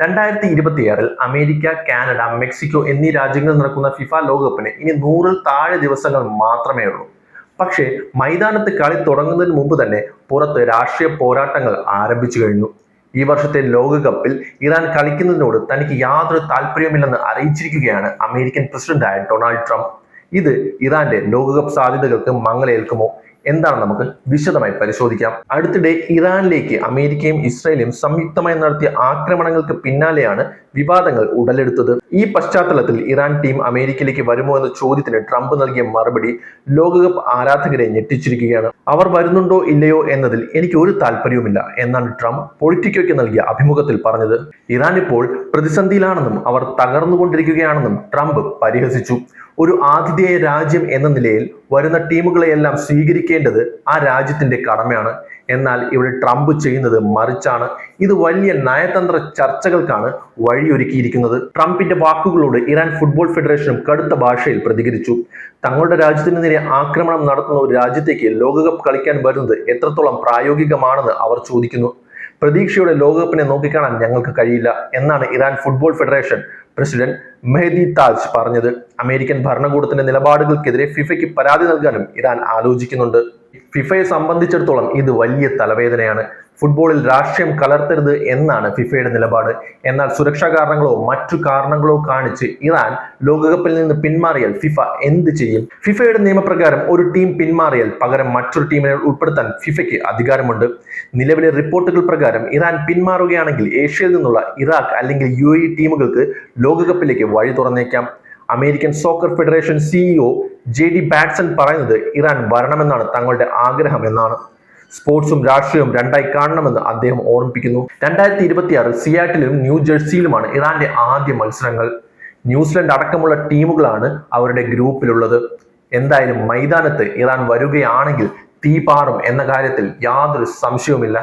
2026 America, Canada, Mexico എന്നീ രാജ്യങ്ങളിൽ നടക്കുന്ന ഫിഫ ലോകകപ്പിന് ഇനി 100-ൽ താഴെ ദിവസങ്ങൾ മാത്രമേ ഉള്ളൂ. പക്ഷേ മൈതാനത്ത് കളി തുടങ്ങുന്നതിന് മുമ്പ് തന്നെ പുറത്ത് രാഷ്ട്രീയ പോരാട്ടങ്ങൾ ആരംഭിച്ചു കഴിഞ്ഞു. ഈ വർഷത്തെ ലോകകപ്പിൽ ഇറാൻ കളിക്കുന്നതിനോട് തനിക്ക് യാതൊരു താല്പര്യവുമില്ലെന്ന് അറിയിച്ചിരിക്കുകയാണ് അമേരിക്കൻ പ്രസിഡന്റായ ഡൊണാൾഡ് ട്രംപ്. ഇത് ഇറാന്റെ ലോകകപ്പ് സാധ്യതകൾക്ക് മങ്ങലേൽക്കുമോ? എന്താണ് നമുക്ക് വിശദമായി പരിശോധിക്കാം. അടുത്തിടെ ഇറാനിലേക്ക് അമേരിക്കയും ഇസ്രായേലും സംയുക്തമായി നടത്തിയ ആക്രമണങ്ങൾക്ക് പിന്നാലെയാണ് വിവാദങ്ങൾ ഉടലെടുത്തത്. ഈ പശ്ചാത്തലത്തിൽ ഇറാൻ ടീം അമേരിക്കയിലേക്ക് വരുമോ എന്ന ചോദ്യത്തിന് ട്രംപ് നൽകിയ മറുപടി ലോകകപ്പ് ആരാധകരെ ഞെട്ടിച്ചിരിക്കുകയാണ്. അവർ വരുന്നുണ്ടോ ഇല്ലയോ എന്നതിൽ എനിക്ക് ഒരു താല്പര്യവുമില്ല എന്നാണ് ട്രംപ് പൊളിറ്റിക്കോയ്ക്ക് നൽകിയ അഭിമുഖത്തിൽ പറഞ്ഞത്. ഇറാൻ ഇപ്പോൾ പ്രതിസന്ധിയിലാണെന്നും അവർ തകർന്നുകൊണ്ടിരിക്കുകയാണെന്നും ട്രംപ് പരിഹസിച്ചു. ഒരു ആതിഥേയ രാജ്യം എന്ന നിലയിൽ വരുന്ന ടീമുകളെയെല്ലാം സ്വീകരിക്കേണ്ടത് ആ രാജ്യത്തിന്റെ കടമയാണ്. എന്നാൽ ഇവിടെ ട്രംപ് ചെയ്യുന്നത് മറിച്ചാണ്. ഇത് വലിയ നയതന്ത്ര ചർച്ചകൾക്കാണ് വഴിയൊരുക്കിയിരിക്കുന്നത്. ട്രംപിന്റെ വാക്കുകളോട് ഇറാൻ ഫുട്ബോൾ ഫെഡറേഷനും കടുത്ത ഭാഷയിൽ പ്രതികരിച്ചു. തങ്ങളുടെ രാജ്യത്തിന് നേരെ ആക്രമണം നടത്തുന്ന ഒരു രാജ്യത്തേക്ക് ലോകകപ്പ് കളിക്കാൻ വരുന്നത് എത്രത്തോളം പ്രായോഗികമാണെന്ന് അവർ ചോദിക്കുന്നു. പ്രതീക്ഷയോടെ ലോകകപ്പിനെ നോക്കിക്കാണാൻ ഞങ്ങൾക്ക് കഴിയില്ല എന്നാണ് Iran football federation president Mehdi Taj പറഞ്ഞത്. അമേരിക്കൻ ഭരണകൂടത്തിന്റെ നിലപാടുകൾക്കെതിരെ ഫിഫയ്ക്ക് പരാതി നൽകാനും ഇറാൻ ആലോചിക്കുന്നുണ്ട്. ഫിഫയെ സംബന്ധിച്ചിടത്തോളം ഇത് വലിയ തലവേദനയാണ്. ഫുട്ബോളിൽ രാഷ്ട്രീയം കലർത്തരുത് എന്നാണ് ഫിഫയുടെ നിലപാട്. എന്നാൽ സുരക്ഷാ കാരണങ്ങളോ മറ്റു കാരണങ്ങളോ കാണിച്ച് ഇറാൻ ലോകകപ്പിൽ നിന്ന് പിന്മാറിയാൽ ഫിഫ എന്ത് ചെയ്യും? ഫിഫയുടെ നിയമപ്രകാരം ഒരു ടീം പിന്മാറിയാൽ പകരം മറ്റൊരു ടീമിനെ ഉൾപ്പെടുത്താൻ ഫിഫയ്ക്ക് അധികാരമുണ്ട്. നിലവിലെ റിപ്പോർട്ടുകൾ പ്രകാരം ഇറാൻ പിന്മാറുകയാണെങ്കിൽ ഏഷ്യയിൽ നിന്നുള്ള ഇറാഖ് അല്ലെങ്കിൽ UAE ടീമുകൾക്ക് ലോകകപ്പിലേക്ക് വഴി തുറന്നേക്കാം. American soccer federation CEO JD Batson പറയുന്നത് ഇറാൻ വരണമെന്നാണ് തങ്ങളുടെ ആഗ്രഹം എന്നാണ്. സ്പോർട്സും രാഷ്ട്രീയവും രണ്ടായി കാണണമെന്ന് അദ്ദേഹം ഓർമ്മിപ്പിക്കുന്നു. 2026 സിയാറ്റിലും ന്യൂജേഴ്സിയിലുമാണ് ഇറാന്റെ ആദ്യ മത്സരങ്ങൾ. ന്യൂസിലൻഡ് അടക്കമുള്ള ടീമുകളാണ് അവരുടെ ഗ്രൂപ്പിലുള്ളത്. എന്തായാലും മൈതാനത്ത് ഇറാൻ വരികയാണെങ്കിൽ തീ പാറും എന്ന കാര്യത്തിൽ യാതൊരു സംശയവുമില്ല.